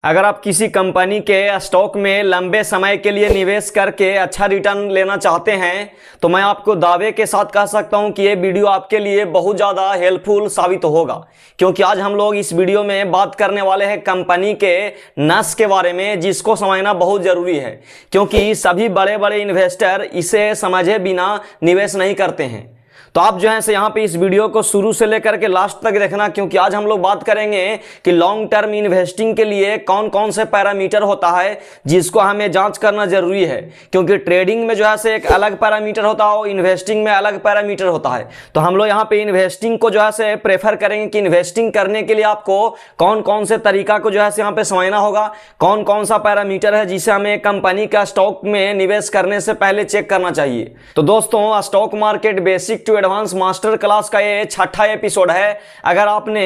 अगर आप किसी कंपनी के स्टॉक में लंबे समय के लिए निवेश करके अच्छा रिटर्न लेना चाहते हैं तो मैं आपको दावे के साथ कह सकता हूं कि ये वीडियो आपके लिए बहुत ज़्यादा हेल्पफुल साबित होगा, क्योंकि आज हम लोग इस वीडियो में बात करने वाले हैं कंपनी के नस के बारे में, जिसको समझना बहुत ज़रूरी है, क्योंकि सभी बड़े बड़े इन्वेस्टर इसे समझे बिना निवेश नहीं करते हैं। तो आप जो है से यहाँ पे इस वीडियो को शुरू से लेकर के लास्ट तक देखना, क्योंकि आज हम लोग बात करेंगे कि लॉन्ग टर्म इन्वेस्टिंग के लिए कौन कौन से पैरामीटर होता है जिसको हमें जांच करना जरूरी है। क्योंकि ट्रेडिंग में जो है से एक अलग पैरामीटर होता है और इन्वेस्टिंग में अलग पैरामीटर होता है। तो हम लोग यहाँ पे इन्वेस्टिंग को जो है से प्रेफर करेंगे कि इन्वेस्टिंग करने के लिए आपको कौन कौन से तरीका को जो है से यहाँ पे समझना होगा, कौन कौन सा पैरामीटर है जिसे हमें कंपनी का स्टॉक में निवेश करने से पहले चेक करना चाहिए। तो दोस्तों, stock market basic to advance master class का ये 6ठा एपिसोड है। अगर आपने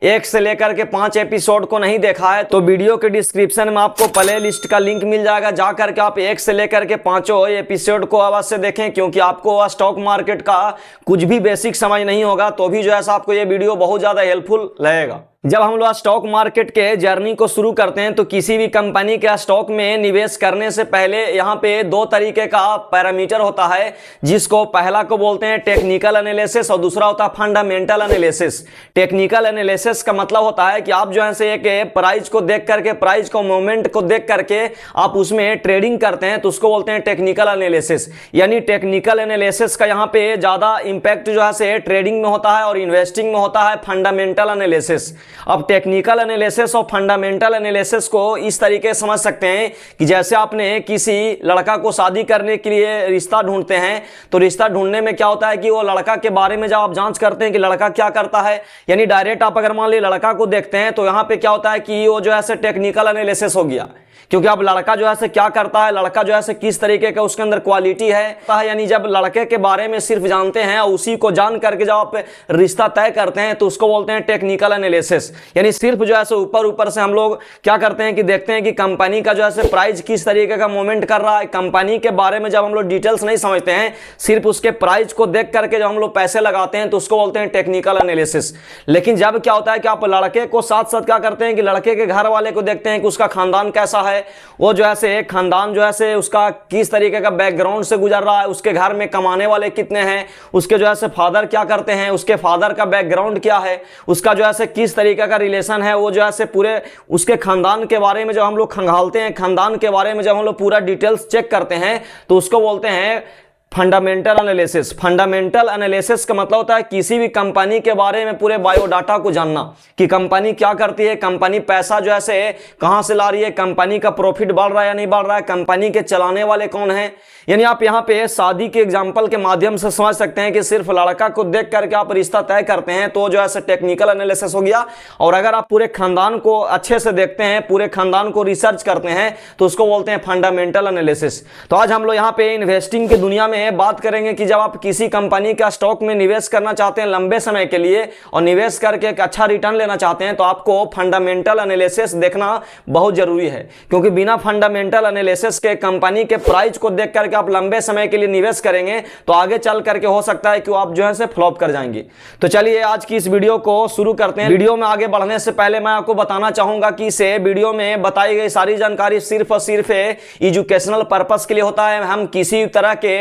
1 से लेकर के 5 एपिसोड को नहीं देखा है तो वीडियो के डिस्क्रिप्शन में आपको प्ले लिस्ट का लिंक मिल जाएगा, जाकर के आप 1 से लेकर के 5 एपिसोड को अवश्य देखें, क्योंकि आपको स्टॉक मार्केट का कुछ भी बेसिक समझ नहीं होगा तो भी जो है आपको ये वीडियो बहुत ज्यादा हेल्पफुल रहेगा। जब हम लोग स्टॉक मार्केट के जर्नी को शुरू करते हैं तो किसी भी कंपनी के स्टॉक में निवेश करने से पहले यहाँ पे 2 तरीके का पैरामीटर होता है, जिसको पहला को बोलते हैं टेक्निकल एनालिसिस और दूसरा होता है फंडामेंटल एनालिसिस। टेक्निकल एनालिसिस का मतलब होता है कि आप जो है से एक प्राइस को देख करके, प्राइस को मूवमेंट को देख करके आप उसमें ट्रेडिंग करते हैं, तो उसको बोलते हैं टेक्निकल एनालिसिस। यानी टेक्निकल एनालिसिस का यहाँ पे ज्यादा इंपैक्ट जो है से ट्रेडिंग में होता है और इन्वेस्टिंग में होता है फंडामेंटल एनालिसिस। अब टेक्निकल एनालिसिस और फंडामेंटल एनालिसिस को इस तरीके से समझ सकते हैं कि जैसे आपने किसी लड़का को शादी करने के लिए रिश्ता ढूंढते हैं, तो रिश्ता ढूंढने में क्या होता है कि वो लड़का के बारे में जब आप जांच करते हैं कि लड़का क्या करता है, यानी डायरेक्ट आप अगर मान लीजिए लड़का को देखते हैं तो यहाँ पे क्या होता है कि वो जो है टेक्निकल एनालिसिस हो गया, क्योंकि अब लड़का जो है क्या करता है, लड़का जो है किस तरीके का उसके अंदर क्वालिटी है। यानी जब लड़के के बारे में सिर्फ जानते हैं, उसी को जान करके जब आप रिश्ता तय करते हैं तो उसको बोलते हैं टेक्निकल एनालिसिस। यानी सिर्फ जो है ऊपर ऊपर से हम लोग क्या करते हैं कि देखते हैं कि कंपनी का जो है प्राइस किस तरीके का मूवमेंट कर रहा है। कंपनी के बारे में जब हम लोग डिटेल्स नहीं समझते हैं, सिर्फ उसके प्राइस को देख करके जब हम लोग पैसे लगाते हैं तो उसको बोलते हैं टेक्निकल एनालिसिस। लेकिन जब क्या होता है कि आप लड़के को साथ साथ क्या करते हैं कि लड़के के घर वाले को देखते हैं कि उसका खानदान कैसा है, वो जो है खानदान जो है उसका किस तरीके का बैकग्राउंड से गुजर रहा है, उसके घर में कमाने वाले कितने हैं, उसके जो है फादर क्या करते हैं, उसके फादर का बैकग्राउंड क्या है, उसका जो है किस तरीके का रिलेशन है, वो जो है पूरे उसके खानदान के बारे में जब हम लोग खंगालते हैं, खानदान के बारे में जब हम लोग पूरा डिटेल्स चेक करते हैं तो उसको बोलते हैं फंडामेंटल एनालिसिस। फंडामेंटल एनालिसिस का मतलब होता है किसी भी कंपनी के बारे में पूरे बायोडाटा को जानना कि कंपनी क्या करती है, कंपनी पैसा जो है कहां से ला रही है, कंपनी का प्रॉफिट बढ़ रहा है या नहीं बढ़ रहा है, कंपनी के चलाने वाले कौन हैं। यानी आप यहाँ पे शादी के एग्जांपल के माध्यम से समझ सकते हैं कि सिर्फ लड़का को देख करके आप रिश्ता तय करते हैं तो जो है टेक्निकल एनालिसिस हो गया। और अगर आप पूरे खानदान को अच्छे से देखते हैं, पूरे खानदान को रिसर्च करते हैं तो उसको बोलते हैं फंडामेंटल एनालिसिस। तो आज हम लोग यहाँ पे इन्वेस्टिंग की दुनिया में बात करेंगे कि जब आप किसी कंपनी का स्टॉक में निवेश करना चाहते हैं लंबे समय के लिए और निवेश करके एक अच्छा रिटर्न लेना चाहते हैं तो आपको फंडामेंटल एनालिसिस देखना बहुत जरूरी है, क्योंकि बिना फंडामेंटल एनालिसिस के कंपनी के प्राइस को देख करके आप लंबे समय के लिए निवेश करेंगे तो आगे चल करके हो सकता है कि आप जो है फ्लॉप कर जाएंगे। तो चलिए आज की इस वीडियो को शुरू करते हैं। वीडियो में आगे बढ़ने से पहले मैं आपको बताना चाहूंगा कि इस वीडियो में बताई गई सारी जानकारी सिर्फ और सिर्फ एजुकेशनल पर्पस के लिए होता है। हम किसी तरह के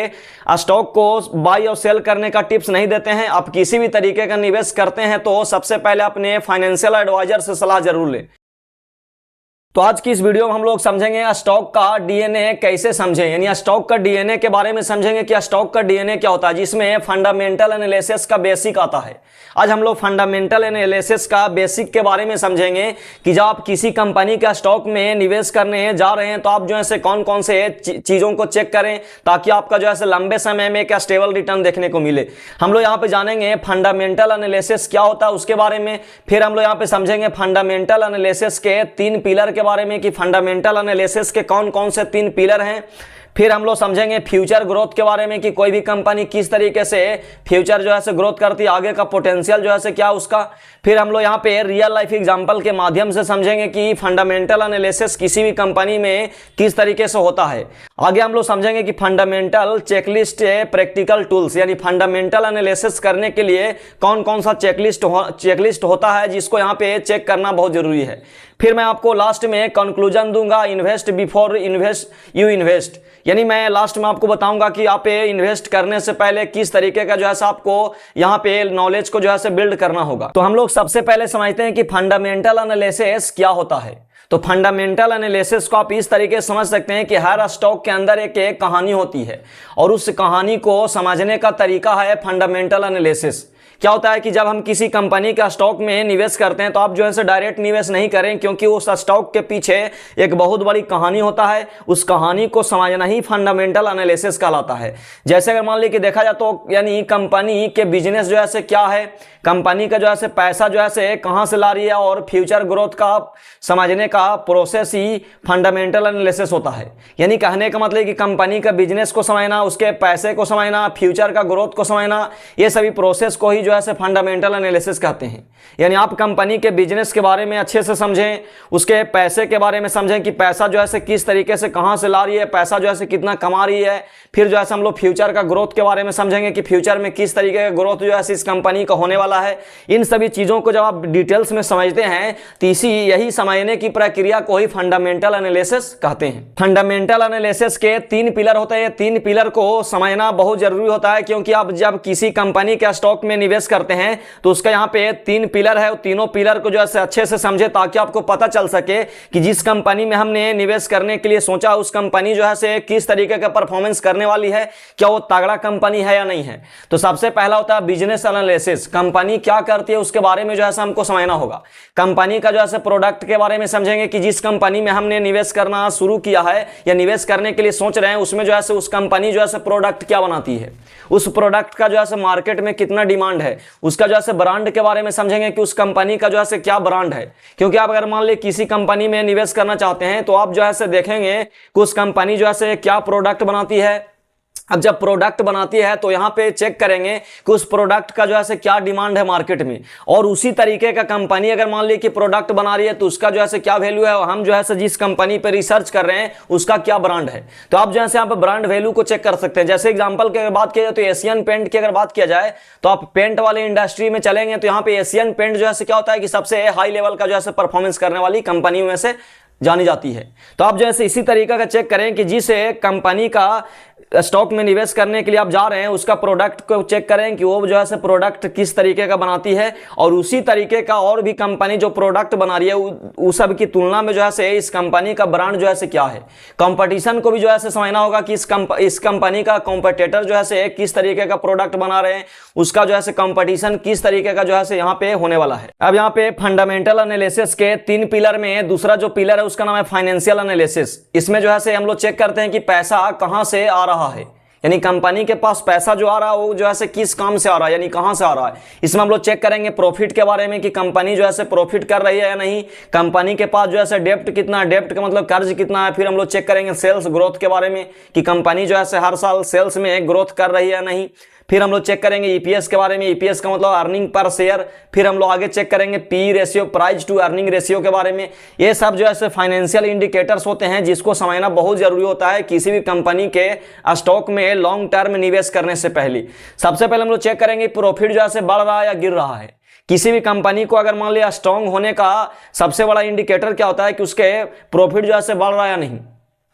स्टॉक को बाई और सेल करने का टिप्स नहीं देते हैं। आप किसी भी तरीके का निवेश करते हैं तो सबसे पहले अपने फाइनेंशियल एडवाइजर से सलाह जरूर लें। तो आज की इस वीडियो में हम लोग समझेंगे स्टॉक का डीएनए कैसे समझें, यानी स्टॉक का डीएनए के बारे में समझेंगे कि स्टॉक का डीएनए क्या होता है, जिसमें फंडामेंटल एनालिसिस का बेसिक आता है। आज हम लोग फंडामेंटल एनालिसिस का बेसिक के बारे में समझेंगे कि जब आप किसी कंपनी का स्टॉक में निवेश करने जा रहे हैं तो आप जो है कौन कौन से चीजों को चेक करें ताकि आपका जो है लंबे समय में क्या स्टेबल रिटर्न देखने को मिले। हम लोग यहाँ पे जानेंगे फंडामेंटल एनालिसिस क्या होता है उसके बारे में, फिर हम लोग यहाँ पे समझेंगे फंडामेंटल एनालिसिस के 3 पिलर बारे में कि फंडामेंटल एनालिसिस के कौन कौन से 3 पिलर हैं। फिर हम लोग समझेंगे फ्यूचर ग्रोथ के बारे में कि कोई भी कंपनी किस तरीके से फ्यूचर जो है ग्रोथ करती है, आगे का पोटेंशियल जो है क्या उसका। फिर हम लोग यहाँ पे रियल लाइफ एग्जांपल के माध्यम से समझेंगे कि फंडामेंटल एनालिसिस किसी भी कंपनी में किस तरीके से होता है। आगे हम लोग समझेंगे कि फंडामेंटल चेकलिस्ट प्रैक्टिकल टूल्स, यानी फंडामेंटल एनालिसिस करने के लिए कौन कौन सा चेकलिस्ट होता है जिसको यहाँ पे चेक करना बहुत जरूरी है। फिर मैं आपको लास्ट में कंक्लूजन दूंगा, इन्वेस्ट बिफोर यू इन्वेस्ट, यानी मैं लास्ट में आपको बताऊंगा कि आप इन्वेस्ट करने से पहले किस तरीके का जो है आपको यहाँ पे नॉलेज को जो है बिल्ड करना होगा। तो हम लोग सबसे पहले समझते हैं कि फंडामेंटल एनालिसिस क्या होता है। तो फंडामेंटल एनालिसिस को आप इस तरीके से समझ सकते हैं कि हर स्टॉक के अंदर एक कहानी होती है और उस कहानी को समझने का तरीका है फंडामेंटल एनालिसिस। क्या होता है कि जब हम किसी कंपनी का स्टॉक में निवेश करते हैं तो आप जो है डायरेक्ट निवेश नहीं करें, क्योंकि उस स्टॉक के पीछे एक बहुत बड़ी कहानी होता है। उस कहानी को समझना ही फंडामेंटल एनालिसिस कहलाता है। जैसे अगर मान लीजिए कि देखा जाए तो यानी कंपनी के बिजनेस जो है क्या है, कंपनी का जो है पैसा जो है कहां से ला रही है, और फ्यूचर ग्रोथ का समझने का प्रोसेस ही फंडामेंटल एनालिसिस होता है। यानी कहने का मतलब कि कंपनी का बिजनेस को समझना, उसके पैसे को समझना, फ्यूचर का ग्रोथ को समझना, ये सभी प्रोसेस को ही जो है फंडामेंटल एनालिसिस कहते हैं। यानी आप कंपनी के बिजनेस के बारे में अच्छे से समझें, उसके पैसे के बारे में समझें कि पैसा जो है किस तरीके से कहां से ला रही है, पैसा जो है कितना कमा रही है। फिर जो है हम लोग फ्यूचर का ग्रोथ के बारे में समझेंगे कि फ्यूचर में किस तरीके का ग्रोथ जो है इस कंपनी का होने वाला है। इन सभी चीजों को जब आप डिटेल्स में समझते हैं तो यही समझने की प्रक्रिया को ही फंडामेंटल एनालिसिस कहते हैं। फंडामेंटल एनालिसिस के 3 पिलर होते हैं। 3 पिलर को समझना बहुत जरूरी होता है, क्योंकि आप जब किसी कंपनी के स्टॉक में निवेश करते हैं तो उसका यहाँ पे 3 पिलर है। तीनों पिलर को जो है अच्छे से समझे ताकि आपको पता चल सके कि जिस कंपनी में हमने निवेश करने के लिए सोचा उस कंपनी जो है किस तरीके का परफॉर्मेंस करने वाली है, क्या वो तगड़ा कंपनी है या नहीं है। तो सबसे पहला होता है बिजनेस एनालिसिस। कंपनी क्या करती है उसके बारे में जो है हमको समझना होगा। कंपनी का जो है प्रोडक्ट के बारे में समझेंगे कि जिस कंपनी में हमने निवेश करना शुरू किया है या निवेश करने के लिए सोच रहे हैं उसमें जो है उस कंपनी जो है प्रोडक्ट क्या बनाती है, उस प्रोडक्ट का जो है मार्केट में कितना डिमांड है। उसका जो है ब्रांड के बारे में समझेंगे कि उस कंपनी का जो है क्या ब्रांड है, क्योंकि आप अगर मान लीजिए किसी कंपनी में निवेश करना चाहते हैं तो आप जो है देखेंगे कि उस कंपनी जो है क्या प्रोडक्ट बनाती है। अब जब प्रोडक्ट बनाती है तो यहाँ पे चेक करेंगे कि उस प्रोडक्ट का जो है क्या डिमांड है मार्केट में, और उसी तरीके का कंपनी अगर मान ली कि प्रोडक्ट बना रही है तो उसका जो है क्या वैल्यू है, और हम जो है जिस कंपनी पे रिसर्च कर रहे हैं उसका क्या ब्रांड है। तो आप जो है यहाँ पे ब्रांड वैल्यू को चेक कर सकते हैं। जैसे एग्जांपल की अगर बात किया जाए तो एशियन पेंट की अगर बात किया जाए तो आप पेंट वाले इंडस्ट्री में चलेंगे तो यहाँ पे एशियन पेंट जो है क्या होता है कि सबसे हाई लेवल का जो है परफॉर्मेंस करने वाली कंपनी में से जानी जाती है। तो आप जैसे इसी तरीका का चेक करें कि जिस कंपनी का स्टॉक में निवेश करने के लिए आप जा रहे हैं उसका प्रोडक्ट को चेक करें कि वो जो है प्रोडक्ट किस तरीके का बनाती है, और उसी तरीके का और भी कंपनी जो प्रोडक्ट बना रही है उस सब की तुलना में जो है इस कंपनी का ब्रांड जो है क्या है। कंपटीशन को भी जो है समझना होगा कि इस कंपनी का कॉम्पिटिटर जो है किस तरीके का प्रोडक्ट बना रहे हैं, उसका जो है कंपटीशन किस तरीके का जो है यहाँ पे होने वाला है। अब यहाँ पे फंडामेंटल एनालिसिस के 3 पिलर में दूसरा जो पिलर है उसका नाम है फाइनेंशियल एनालिसिस। इसमें जो है हम लोग चेक करते हैं कि पैसा कहां से आ रहा है, यानी कंपनी के पास पैसा जो आ रहा है वो जो है किस काम से आ रहा है, यानी कहां से आ रहा है। इसमें हम लोग चेक करेंगे प्रॉफिट के बारे में कि कंपनी जो है प्रॉफिट कर रही है या नहीं, कंपनी के पास जो है डेब्ट कितना है, डेब्ट का मतलब कर्ज कितना है। फिर हम लोग चेक करेंगे सेल्स ग्रोथ के बारे में कि कंपनी जो है हर साल सेल्स में ग्रोथ कर रही है या नहीं। फिर हम लोग चेक करेंगे ईपीएस के बारे में, ईपीएस का मतलब अर्निंग पर शेयर। फिर हम लोग आगे चेक करेंगे P ratio, price to earning ratio के बारे में। ये सब जो है फाइनेंशियल इंडिकेटर्स होते हैं जिसको समझना बहुत जरूरी होता है किसी भी कंपनी के स्टॉक में लॉन्ग टर्म निवेश करने से पहले। सबसे पहले हम लोग चेक करेंगे प्रॉफिट जो है बढ़ रहा है या गिर रहा है। किसी भी कंपनी को अगर मान लिया स्ट्रांग होने का सबसे बड़ा इंडिकेटर क्या होता है कि उसके प्रॉफिट जो है बढ़ रहा है या नहीं।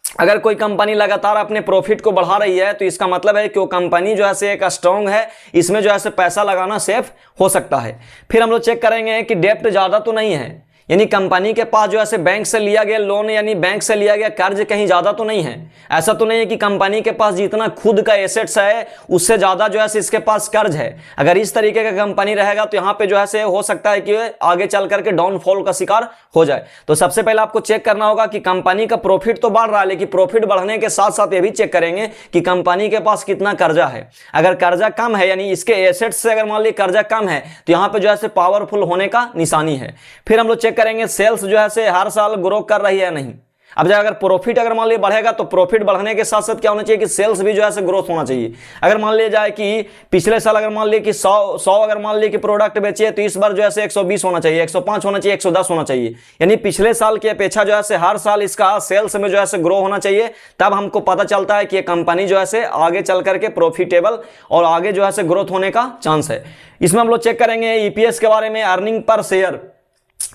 अगर कोई कंपनी लगातार अपने प्रॉफिट को बढ़ा रही है तो इसका मतलब है कि वो कंपनी जो है एक स्ट्रांग है, इसमें जो है पैसा लगाना सेफ हो सकता है। फिर हम लोग चेक करेंगे कि डेब्ट ज्यादा तो नहीं है, यानी कंपनी के पास जो है बैंक से लिया गया लोन यानी बैंक से लिया गया कर्ज कहीं ज्यादा तो नहीं है। ऐसा तो नहीं है कि कंपनी के पास जितना खुद का एसेट्स है उससे ज्यादा जो है इसके पास कर्ज है। अगर इस तरीके का कंपनी रहेगा तो यहाँ पे जो है हो सकता है कि आगे चल करके डाउनफॉल का शिकार हो जाए। तो सबसे पहले आपको चेक करना होगा कि कंपनी का प्रॉफिट तो बढ़ रहा है, लेकिन प्रॉफिट बढ़ने के साथ साथ ये भी चेक करेंगे कि कंपनी के पास कितना कर्जा है। अगर कर्जा कम है यानी इसके एसेट्स से अगर मान ली कर्जा कम है तो यहाँ पे जो है पावरफुल होने का निशानी है। फिर हम लोग चेक करेंगे सेल्स जो है हर साल ग्रो कर रही है नहीं। अब जब अगर प्रॉफिट अगर मान लीजिए बढ़ेगा तो प्रॉफिट बढ़ने के साथ साथ क्या होना चाहिए कि सेल्स भी जो है ग्रोथ होना चाहिए। अगर मान लिया जाए कि पिछले साल अगर मान लीजिए कि 100 अगर मान लीजिए कि प्रोडक्ट बेचिए तो इस बार जो है 120 होना चाहिए, 105 होना चाहिए, 110 होना चाहिए। यानी पिछले साल की अपेक्षा जो है हर साल इसका सेल्स में जो है ग्रो होना चाहिए। तब हमको पता चलता है कि ये कंपनी जो है आगे चल करके प्रॉफिटेबल और आगे जो है ग्रोथ होने का चांस है। इसमें हम लोग चेक करेंगे ईपीएस के बारे में, अर्निंग पर शेयर,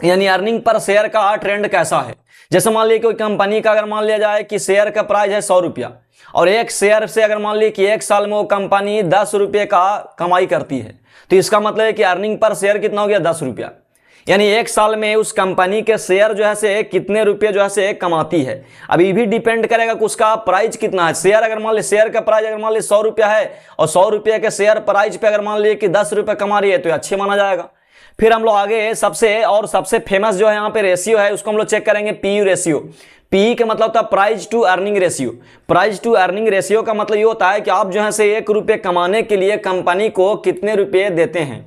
यानी अर्निंग पर शेयर का ट्रेंड कैसा है। जैसे मान लीजिए कोई कंपनी का अगर मान लिया जाए कि शेयर का प्राइस है 100 रुपया और एक शेयर से अगर मान लीजिए कि एक साल में वो कंपनी 10 रुपये का कमाई करती है, तो इसका मतलब है कि अर्निंग पर शेयर कितना हो गया 10 रुपया। यानी एक साल में उस कंपनी के शेयर जो है कितने रुपये जो है कमाती है। अब ये भी डिपेंड करेगा कि उसका प्राइस कितना है। शेयर अगर मान लीजिए शेयर का प्राइस अगर मान लीजिए 100 रुपया है और 100 रुपये के शेयर प्राइस पे अगर मान लीजिए कि 10 रुपये कमा रही है तो अच्छे माना जाएगा। फिर हम लोग आगे सबसे फेमस जो है यहाँ पे रेशियो है उसको हम लोग चेक करेंगे, पीयू रेशियो। पी का मतलब होता है price to earning ratio. Price to earning ratio का मतलब ये होता है कि आप जो है 1 रुपये कमाने के लिए कंपनी को कितने रुपये देते हैं।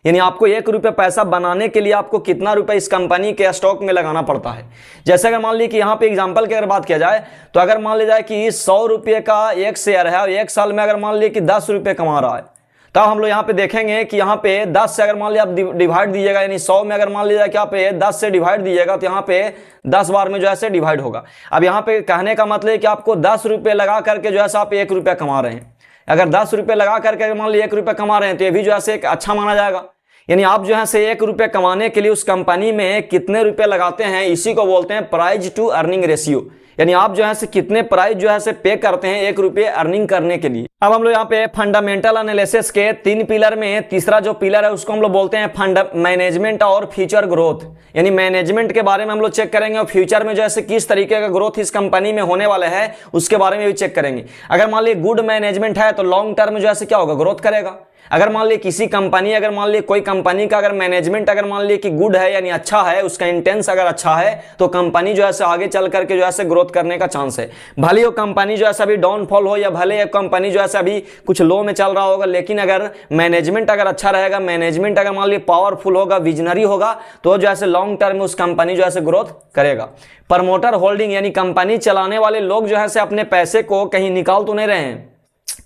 यानी आपको 1 रुपये पैसा बनाने के लिए आपको कितना रुपए इस कंपनी के स्टॉक में लगाना पड़ता है। जैसे अगर मान लीजिए कि यहाँ पे एग्जांपल की अगर बात किया जाए तो अगर मान लिया जाए कि 100 रुपये का एक शेयर है और एक साल में अगर मान लीजिए कि 10 रुपये कमा रहा है, तब हम लोग यहाँ पे देखेंगे कि यहाँ पे 10 से अगर मान लिया आप डिवाइड दीजिएगा, यानी 100 में अगर मान लीजिए कि यहाँ पे 10 से डिवाइड दीजिएगा तो यहाँ पे 10 बार में जो है डिवाइड होगा। अब यहाँ पे कहने का मतलब है कि आपको 10 रुपये लगा करके जो है आप 1 रुपया कमा रहे हैं। अगर 10 रुपये लगा करके मान लीजिए 1 रुपया कमा रहे हैं तो ये भी जो है एक अच्छा माना जाएगा। यानी आप जो है 1 रुपये कमाने के लिए उस कंपनी में कितने रुपये लगाते हैं, इसी को बोलते हैं प्राइस टू अर्निंग रेशियो। यानी आप जो है कितने प्राइस जो है पे करते हैं 1 रुपये अर्निंग करने के लिए। अब हम लोग यहाँ पे फंडामेंटल एनालिसिस के 3 पिलर में तीसरा जो पिलर है उसको हम लोग बोलते हैं मैनेजमेंट और फ्यूचर ग्रोथ। यानी मैनेजमेंट के बारे में हम लोग चेक करेंगे और फ्यूचर में जो है किस तरीके का ग्रोथ इस कंपनी में होने वाला है उसके बारे में भी चेक करेंगे। अगर मान लीजिए गुड मैनेजमेंट है तो लॉन्ग टर्म में जो है क्या होगा, ग्रोथ करेगा। अगर मान लीजिए किसी कंपनी अगर मान लीजिए कोई कंपनी का अगर मैनेजमेंट अगर मान लीजिए कि गुड है यानी अच्छा है, उसका इंटेंस अगर अच्छा है तो कंपनी जो है आगे चल करके जो है ग्रोथ करने का चांस है। भले वो कंपनी जो है अभी डाउनफॉल हो या भले ये कंपनी जो है अभी कुछ लो में चल रहा होगा, लेकिन अगर मैनेजमेंट अगर अच्छा रहेगा, मैनेजमेंट अगर मान लीजिए पावरफुल होगा, विजनरी होगा, तो जो है लॉन्ग टर्म में उस कंपनी जो है ग्रोथ करेगा। प्रमोटर होल्डिंग यानी कंपनी चलाने वाले लोग जो है अपने पैसे को कहीं निकाल तो नहीं रहे हैं,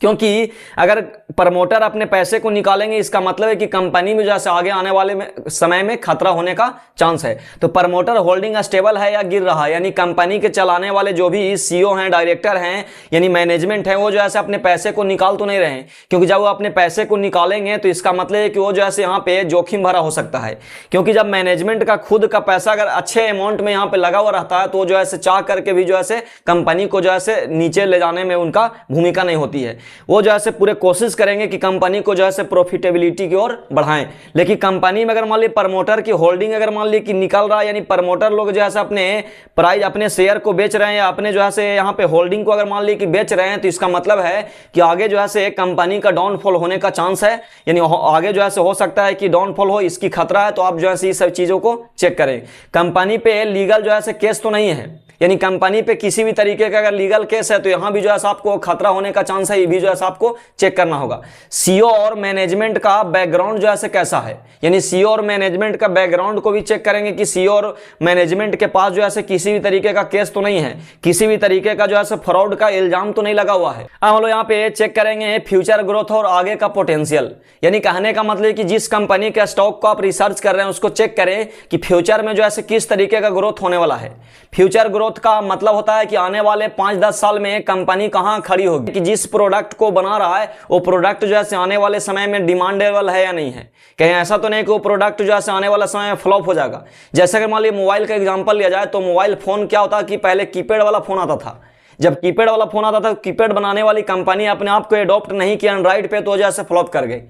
क्योंकि अगर प्रमोटर अपने पैसे को निकालेंगे इसका मतलब है कि कंपनी में जैसे आगे आने वाले समय में खतरा होने का चांस है। तो प्रमोटर होल्डिंग स्टेबल है या गिर रहा है, यानी कंपनी के चलाने वाले जो भी सीईओ हैं, डायरेक्टर हैं, यानी मैनेजमेंट है, वो जो है अपने पैसे को निकाल तो नहीं रहे हैं। क्योंकि जब वो अपने पैसे को निकालेंगे तो इसका मतलब है कि वो जो है यहाँ पे जोखिम भरा हो सकता है। क्योंकि जब मैनेजमेंट का खुद का पैसा अगर अच्छे अमाउंट में यहाँ पे लगा हुआ रहता है तो जो है चाह करके भी जो है कंपनी को जो है नीचे ले जाने में उनका भूमिका नहीं होती है। वो जो है पूरे कोशिश करेंगे कि कंपनी को जो है प्रॉफिटेबिलिटी की ओर बढ़ाएं। लेकिन कंपनी में अगर मान ली प्रमोटर की होल्डिंग अगर मान ली कि निकल रहा है, यानी प्रमोटर लोग जो है अपने प्राइस अपने शेयर को बेच रहे हैं या अपने जो है यहाँ पे होल्डिंग को अगर मान ली कि बेच रहे हैं, तो इसका मतलब है कि आगे जो है कंपनी का डाउनफॉल होने का चांस है। यानी आगे जो है हो सकता है कि डाउनफॉल हो, इसकी खतरा है। तो आप जो है ये सब चीजों को चेक करें। कंपनी पे लीगल जो है केस तो नहीं है, यानी कंपनी पे किसी भी तरीके का अगर लीगल केस है तो यहां भी जो है आपको खतरा होने का चांस है, ये भी जो है आपको चेक करना होगा। सीईओ और मैनेजमेंट का बैकग्राउंड जो है कैसा है, यानी सीईओ और मैनेजमेंट का बैकग्राउंड को भी चेक करेंगे कि सीईओ और मैनेजमेंट के पास जो है किसी भी तरीके का केस तो नहीं है, किसी भी तरीके का जो है फ्रॉड का इल्जाम तो नहीं लगा हुआ है। अब हम लोग यहाँ पे चेक करेंगे फ्यूचर ग्रोथ और आगे का पोटेंशियल। यानी कहने का मतलब कि जिस कंपनी के स्टॉक को आप रिसर्च कर रहे हैं उसको चेक करें कि फ्यूचर में जो है किस तरीके का ग्रोथ होने वाला है। फ्यूचर ग्रोथ का मतलब होता है कि आने वाले 5-10 साल में कंपनी कहां खड़ी होगी, कि जिस प्रोडक्ट को बना रहा है वो प्रोडक्ट जो है आने वाले समय में डिमांडेबल है या नहीं है। कहीं ऐसा तो नहीं कि वो प्रोडक्ट जो है आने वाला समय में फ्लॉप हो जाएगा। जैसे अगर मान लीजिए मोबाइल का एग्जांपल लिया जाए तो मोबाइल फोन क्या होता है कि पहले कीपैड वाला फोन आता था। जब कीपैड वाला फोन आता था, कीपैड बनाने वाली कंपनी अपने आप को एडॉप्ट नहीं किया एंड्रॉइड पे, तो जैसे फ्लॉप कर गई।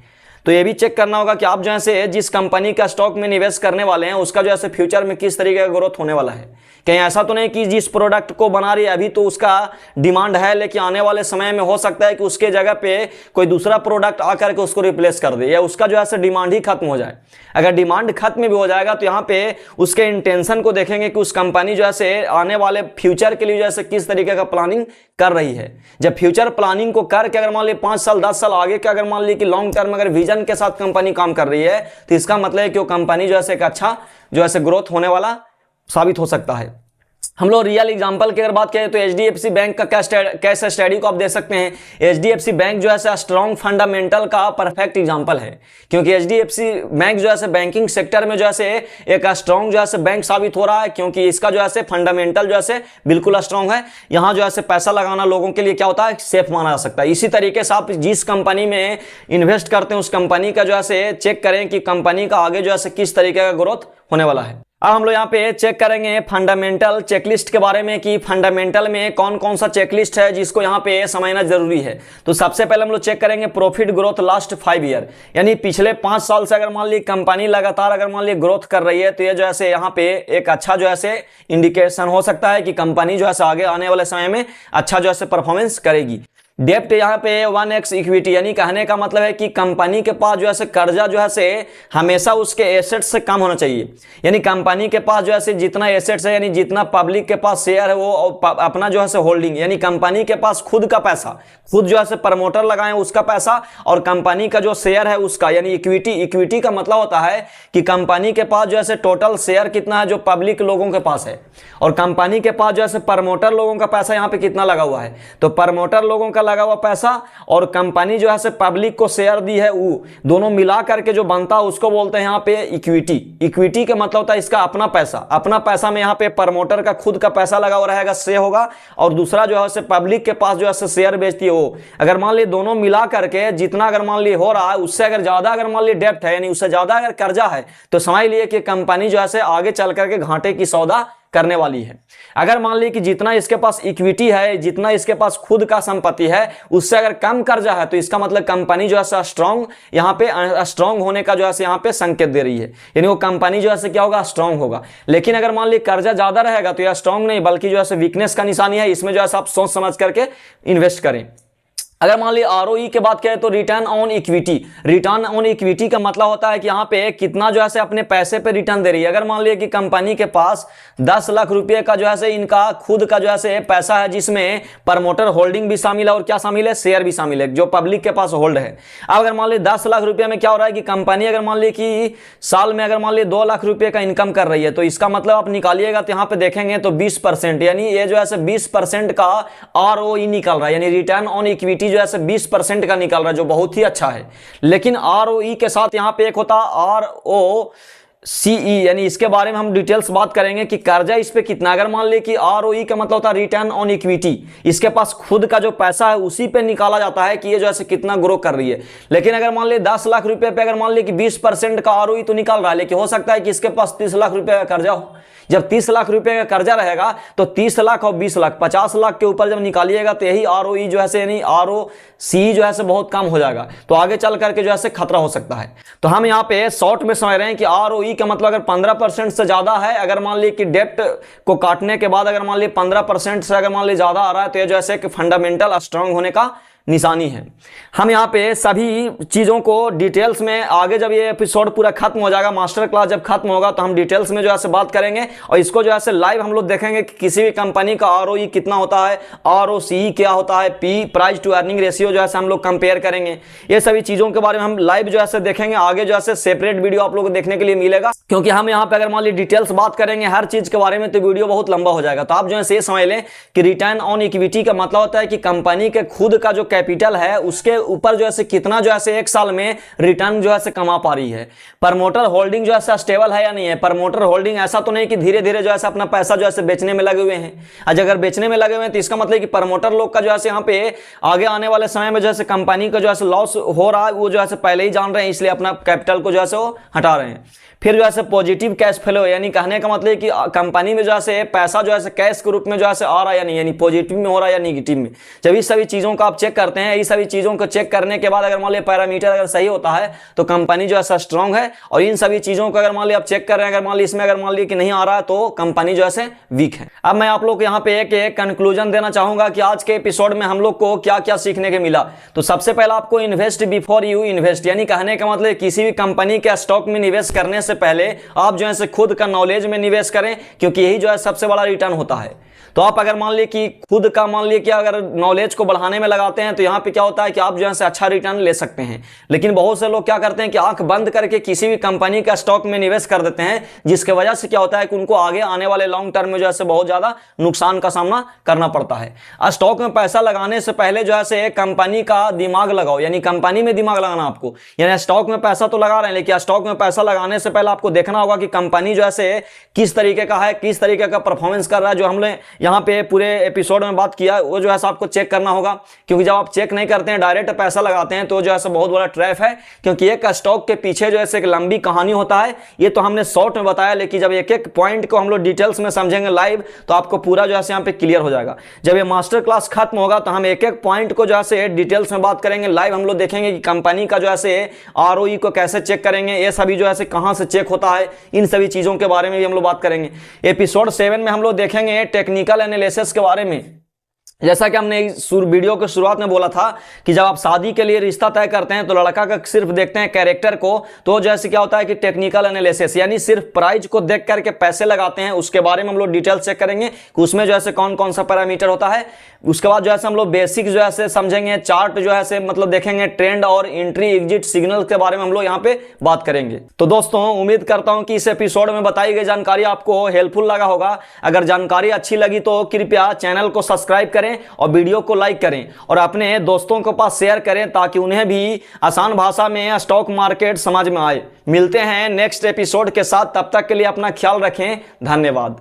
तो ये भी चेक करना होगा कि आप जो है जिस कंपनी का स्टॉक में निवेश करने वाले हैं उसका जो है फ्यूचर में किस तरीके का ग्रोथ होने वाला है। कहीं ऐसा तो नहीं कि जिस प्रोडक्ट को बना रही है अभी तो उसका डिमांड है, लेकिन आने वाले समय में हो सकता है कि उसके जगह पे कोई दूसरा प्रोडक्ट आकर के उसको रिप्लेस कर दे या उसका जो है डिमांड ही खत्म हो जाए। अगर डिमांड खत्म भी हो जाएगा तो यहाँ पे उसके इंटेंशन को देखेंगे कि उस कंपनी जो है आने वाले फ्यूचर के लिए जो है किस तरीके का प्लानिंग कर रही है। जब फ्यूचर प्लानिंग को करके अगर मान लीजिए 5 साल 10 साल आगे के अगर मान लीजिए कि लॉन्ग टर्म अगर विजन के साथ कंपनी काम कर रही है तो इसका मतलब है कि वो कंपनी जो है एक अच्छा जो है ग्रोथ होने वाला साबित हो सकता है। हम लोग रियल एग्जांपल की अगर बात करें तो एचडीएफसी बैंक का कैश स्टडी को आप देख सकते हैं। एचडीएफसी बैंक जो है स्ट्रॉन्ग फंडामेंटल का परफेक्ट एग्जांपल है, क्योंकि एचडीएफसी बैंक जो है बैंकिंग सेक्टर में जो है एक स्ट्रॉन्ग जो है बैंक साबित हो रहा है, क्योंकि इसका जो है फंडामेंटल जो है बिल्कुल स्ट्रॉन्ग है। यहाँ जो है पैसा लगाना लोगों के लिए क्या होता है, सेफ माना जा सकता है। इसी तरीके से आप जिस कंपनी में इन्वेस्ट करते हैं उस कंपनी का जो है चेक करें कि कंपनी का आगे जो है किस तरीके का ग्रोथ होने वाला है। अब हम लोग यहाँ पे चेक करेंगे फंडामेंटल चेकलिस्ट के बारे में कि फंडामेंटल में कौन कौन सा चेकलिस्ट है जिसको यहाँ पे समझना जरूरी है। तो सबसे पहले हम लोग चेक करेंगे प्रॉफिट ग्रोथ लास्ट 5 ईयर, यानी पिछले 5 साल से अगर मान ली कंपनी लगातार अगर मान ली ग्रोथ कर रही है तो ये जो है यहाँ पे एक अच्छा जो है इंडिकेशन हो सकता है कि कंपनी जो है आगे आने वाले समय में अच्छा जो है परफॉर्मेंस करेगी। डेप्ट यहाँ पे 1x इक्विटी, यानी कहने का मतलब है कि कंपनी के पास जो है कर्जा जो है हमेशा उसके एसेट्स से कम होना चाहिए। यानी कंपनी के पास जो है जितना एसेट्स है, यानी जितना पब्लिक के पास शेयर है वो अपना जो है होल्डिंग, यानी कंपनी के पास खुद का पैसा, खुद जो है प्रमोटर लगाए उसका पैसा, और कंपनी का जो शेयर है उसका, यानी इक्विटी। इक्विटी का मतलब होता है कि कंपनी के पास जो है टोटल शेयर कितना है जो पब्लिक लोगों के पास है, और कंपनी के पास जो है प्रमोटर लोगों का पैसा यहाँ पे कितना लगा हुआ है। तो प्रमोटर लोगों का लगा हुआ पैसा और कंपनी जो है पब्लिक को शेयर दी है, वो दोनों मिला करके जो बनता है उसको बोलते हैं यहाँ पे इक्विटी। इक्विटी का मतलब होता है इसका अपना पैसा। अपना पैसा में यहाँ पे प्रमोटर का खुद का पैसा लगा हुआ रहेगा, से होगा, और दूसरा जो है पब्लिक के पास जो है शेयर बेचती है वो। अगर मान ली दोनों मिला करके जितना अगर मान ली हो रहा है उससे अगर ज्यादा अगर मान ली डेप्ट है, यानी उससे ज्यादा अगर कर्जा है, तो समझ लिए कि कंपनी जो है आगे चल करके घाटे की सौदा करने वाली है। अगर मान ली कि जितना इसके पास इक्विटी है, जितना इसके पास खुद का संपत्ति है, उससे अगर कम कर्जा है, तो इसका मतलब कंपनी जो है स्ट्रॉन्ग, यहाँ पे स्ट्रॉन्ग होने का जो है यहाँ पे संकेत दे रही है, यानी वो कंपनी जो है क्या होगा, स्ट्रॉन्ग होगा। लेकिन अगर मान ली कर्जा ज्यादा रहेगा तो यह स्ट्रॉन्ग नहीं बल्कि जो है वीकनेस का निशानी है। इसमें जो है आप सोच समझ करके इन्वेस्ट करें। अगर मान ली आरओई की बात करें तो return on equity. Return on equity का मतलब होता है कि यहाँ पे कितना जो है अपने पैसे पे रिटर्न दे रही है। अगर मान लिया कि कंपनी के पास 10 लाख रुपए का जो है इनका खुद का जो है पैसा है, जिसमें प्रमोटर होल्डिंग भी शामिल है और क्या शामिल है, शेयर भी शामिल है जो पब्लिक के पास होल्ड है। अब अगर मान ली 10 लाख रुपए में क्या हो रहा है कि कंपनी अगर मान ली कि साल में अगर मान ली 2 लाख रुपए का इनकम कर रही है, तो इसका मतलब आप निकालिएगा तो यहाँ पे देखेंगे तो 20%, यानी ये जो है 20% का आरओई निकल रहा है, यानी रिटर्न ऑन इक्विटी जो है 20% का निकल रहा है, जो बहुत ही अच्छा है। लेकिन आरओई के साथ यहां पे एक होता आरओसीई, यानी इसके बारे में हम डिटेल्स बात करेंगे कि कर्जा इस पे कितना। अगर मान ले कि आरओई का मतलब होता है रिटर्न ऑन इक्विटी, इसके पास खुद का जो पैसा है उसी पे निकाला जाता है कि ये जो है कितना ग्रो कर रही है। लेकिन अगर मान ले 10 लाख रुपए पे अगर मान ले कि 20% का आरओई तो निकाल रहा है, लेकिन हो सकता है कि इसके पास 30 लाख रुपए का कर्जा हो। जब 30 लाख रुपए का कर्जा रहेगा तो 30 लाख और 20 लाख 50 लाख के ऊपर जब निकालिएगा तो यही आरओई जो है यानी आरओसी जो है बहुत कम हो जाएगा, तो आगे चल करके जो है खतरा हो सकता है। तो हम यहाँ पे शॉर्ट में समझ रहे हैं कि आरओई का मतलब अगर 15% से ज्यादा है, अगर मान ली कि डेप्ट को काटने के बाद अगर मान ली 15% से अगर मान ली ज्यादा आ रहा है, तो ये जो है फंडामेंटल स्ट्रांग होने का निशानी है। हम यहाँ पे सभी चीजों को डिटेल्स में आगे जब ये एपिसोड पूरा खत्म हो जाएगा, मास्टर क्लास जब खत्म होगा, तो हम डिटेल्स में जो है बात करेंगे और इसको जो है लाइव हम लोग देखेंगे कि किसी भी कंपनी का आरओई कितना होता है, आरओसी क्या होता है, P price to earning ratio जो है हम लोग कंपेयर करेंगे। ये सभी चीजों के बारे में हम लाइव जो है देखेंगे। आगे जो है सेपरेट वीडियो आप लोग को देखने के लिए मिलेगा, क्योंकि हम यहाँ पे अगर मान ली डिटेल्स बात करेंगे हर चीज के बारे में तो वीडियो बहुत लंबा हो जाएगा। तो आप जो है ये समझ लें कि रिटर्न ऑन इक्विटी का मतलब होता है कि कंपनी के खुद का जो कैपिटल है उसके ऊपर जो है कितना जो है एक साल में रिटर्न जो है कमा पा रही है। प्रमोटर होल्डिंग जो है स्टेबल है या नहीं है। प्रमोटर होल्डिंग ऐसा तो नहीं कि धीरे धीरे जो है अपना पैसा जो है बेचने में लगे हुए हैं। आज अगर बेचने में लगे हुए हैं तो इसका मतलब कि प्रमोटर लोग का जो है यहाँ पे आगे आने वाले समय में जो है कंपनी का जो है लॉस हो रहा है वो जो है पहले ही जान रहे हैं, इसलिए अपना कैपिटल को जो है वो हटा रहे हैं। फिर जो है पॉजिटिव कैश फ्लो, यानी कहने का मतलब कि कंपनी में जो है पैसा जो है कैश के रूप में जो है आ रहा है या नहीं, यानी पॉजिटिव में हो रहा है या नेगेटिव में। जब इस सभी चीजों को आप चेक करते हैं, इस सभी चीजों को चेक करने के बाद अगर मान लिया पैरामीटर अगर सही होता है तो कंपनी जो है स्ट्रांग है। और इन सभी चीजों को अगर मान लिया आप चेक कर रहे हैं, अगर मान लिया इसमें अगर मान लिया कि नहीं आ रहा है तो कंपनी जो है वीक है। अब मैं आप लोग को यहाँ पे एक कंक्लूजन देना चाहूंगा कि आज के एपिसोड में हम लोग को क्या क्या सीखने के मिला। तो सबसे पहले आपको इन्वेस्ट बिफोर यू इन्वेस्ट, यानी कहने का मतलब किसी भी कंपनी के स्टॉक में निवेश करने से पहले आप जो है खुद का नॉलेज में निवेश करें, क्योंकि यही जो है सबसे बड़ा रिटर्न होता है। तो आप अगर मान लीजिए कि खुद का मान लीजिए कि अगर नॉलेज को बढ़ाने में लगाते हैं तो यहाँ पे क्या होता है कि आप जो है अच्छा रिटर्न ले सकते हैं। लेकिन बहुत से लोग क्या करते हैं कि आंख बंद करके किसी भी कंपनी का स्टॉक में निवेश कर देते हैं, जिसके वजह से क्या होता है कि उनको आगे आने वाले लॉन्ग टर्म में जो है बहुत ज्यादा नुकसान का सामना करना पड़ता है। स्टॉक में पैसा लगाने से पहले जो है कंपनी का दिमाग लगाओ, यानी कंपनी में दिमाग लगाना आपको। यानी स्टॉक में पैसा तो लगा रहे हैं, लेकिन स्टॉक में पैसा लगाने से पहले आपको देखना होगा कि कंपनी जो है किस तरीके का है, किस तरीके का परफॉर्मेंस कर रहा है। जो हमने यहाँ पे पूरे एपिसोड में बात किया वो जो है आपको चेक करना होगा, क्योंकि जब आप चेक नहीं करते हैं डायरेक्ट पैसा लगाते हैं तो जो है बहुत बड़ा ट्रैप है, क्योंकि एक स्टॉक के पीछे जो है एक लंबी कहानी होता है। ये तो हमने शॉर्ट में बताया, लेकिन जब एक एक पॉइंट को हम लोग डिटेल्स में समझेंगे लाइव तो आपको पूरा जो है यहाँ पे क्लियर हो जाएगा। जब ये मास्टर क्लास खत्म होगा तो हम एक एक पॉइंट को जो है डिटेल्स में बात करेंगे, लाइव हम लोग देखेंगे कि कंपनी का जो है आरओई को कैसे चेक करेंगे, ये सभी जो है कहां से चेक होता है, इन सभी चीजों के बारे में भी हम लोग बात करेंगे। एपिसोड 7 में हम लोग देखेंगे टेक्निकल एनालिसिस के बारे में। जैसा कि हमने वीडियो के शुरुआत में बोला था कि जब आप शादी के लिए रिश्ता तय करते हैं तो लड़का का सिर्फ देखते हैं कैरेक्टर को, तो जैसे क्या होता है कि टेक्निकल एनालिसिस यानी सिर्फ प्राइस को देख करके पैसे लगाते हैं, उसके बारे में हम लोग डिटेल चेक करेंगे कि उसमें जो है कौन कौन सा पैरामीटर होता है। उसके बाद जो है हम लोग बेसिक जो है समझेंगे, चार्ट जो है मतलब देखेंगे, ट्रेंड और एंट्री एग्जिट सिग्नल के बारे में हम लोग यहाँ पे बात करेंगे। तो दोस्तों उम्मीद करता हूं कि इस एपिसोड में बताई गई जानकारी आपको हेल्पफुल लगा होगा। अगर जानकारी अच्छी लगी तो कृपया चैनल को सब्सक्राइब करें और वीडियो को लाइक करें और अपने दोस्तों के पास शेयर करें, ताकि उन्हें भी आसान भाषा में स्टॉक मार्केट समझ में आए। मिलते हैं नेक्स्ट एपिसोड के साथ, तब तक के लिए अपना ख्याल रखें। धन्यवाद।